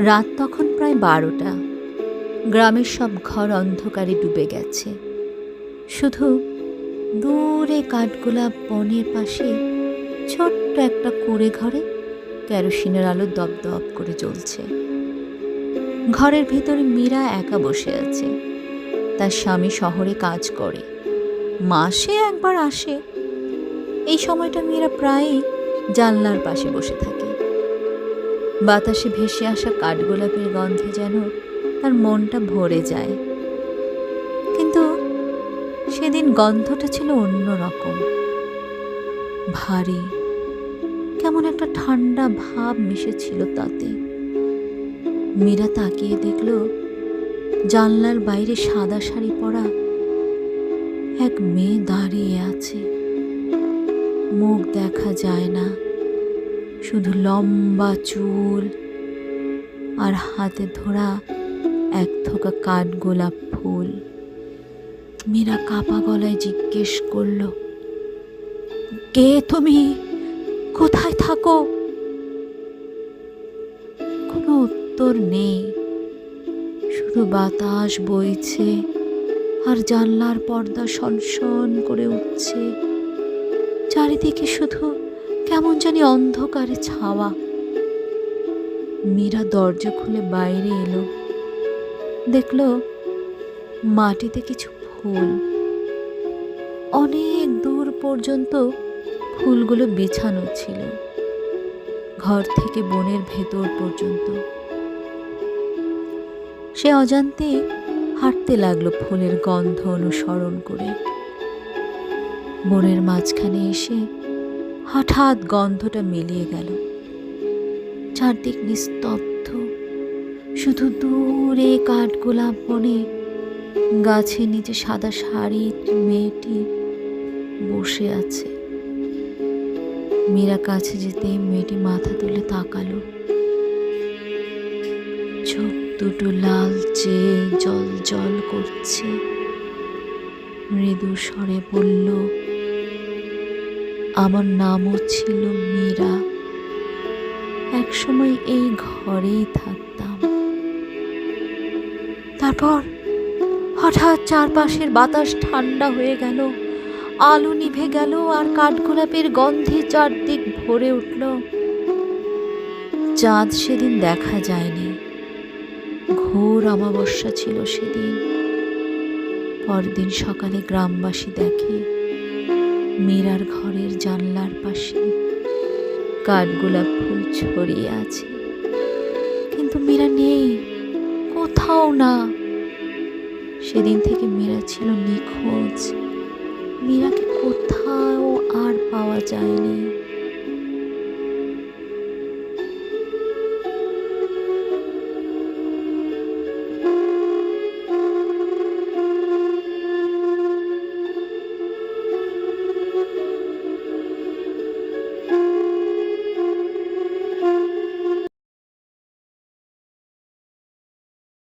রাত তখন প্রায় 12টা। গ্রামের সব ঘর অন্ধকারে ডুবে গেছে। শুধু দূরে কাঠগোলাপ বনের পাশে ছোট্ট একটা কুঁড়ে ঘরে কেরোসিনের আলো দপদপ করে জ্বলছে। ঘরের ভেতরে মীরা একা বসে আছে। তার স্বামী শহরে কাজ করে, মাসে একবার আসে। এই সময়টা মীরা প্রায়ই জানলার পাশে বসে থাকে। বাতাসে ভেসে আসা কাঠগোলাপের গন্ধে যেন তার মনটা ভরে যায়। কিন্তু সেদিন গন্ধটা ছিল অন্যরকম, ভারী, কেমন একটা ঠান্ডা ভাব মিশেছিল তাতে। মীরা তাকিয়ে দেখল জানলার বাইরে সাদা শাড়ি পরা এক মেয়ে দাঁড়িয়ে আছে। মুখ দেখা যায় না, শুধু লম্বা চুল আর হাতে ধরা এক থোকা কাঠগোলাপ ফুল। মীরা কাপা গলায় জিজ্ঞেস করল, কে তুমি? কোথায় থাকো? কোনো উত্তর নেই, শুধু বাতাস বইছে আর জানলার পর্দা সনসন করে উঠছে। চারিদিকে শুধু কেমন জানি অন্ধকারে ছাওয়া। মীরা দরজা খুলে বাইরে এলো, দেখল মাটিতে কিছু ফুল। অনেক দূর পর্যন্ত ফুলগুলো বিছানো ছিল, ঘর থেকে বনের ভেতর পর্যন্ত। সে অজান্তে হাঁটতে লাগলো ফুলের গন্ধ অনুসরণ করে। বনের মাঝখানে এসে হঠাৎ গন্ধটা মিলিয়ে গেল। চারদিক নিস্তব্ধ, শুধু দূরে কাঠগোলাপ বনে গাছের নিচে সাদা শাড়ির মেয়েটি বসে আছে। মীরা কাছে যেতে মেয়েটি মাথা তুলে তাকালো। চোখ দুটো লালচে জল জল করছে। মৃদু স্বরে বলল, আমার নামও ছিল মীরা, একসময় এই ঘরেই থাকতাম। তারপর হঠাৎ চারপাশের বাতাস ঠান্ডা হয়ে গেল, আলো নিভে গেল আর কাঠগোলাপের গন্ধে চারদিক ভরে উঠল। চাঁদ সেদিন দেখা যায়নি, ঘোর অমাবস্যা ছিল সেদিন। পরদিন সকালে গ্রামবাসী দেখে মীরার ঘরের জানলার পাশে কাঠগোলাপ ফুল ছড়িয়ে আছে, কিন্তু মীরা নেই, কোথাও না। সেদিন থেকে মীরা ছিল নিখোঁজ। মীরাকে কোথাও আর পাওয়া যায়নি।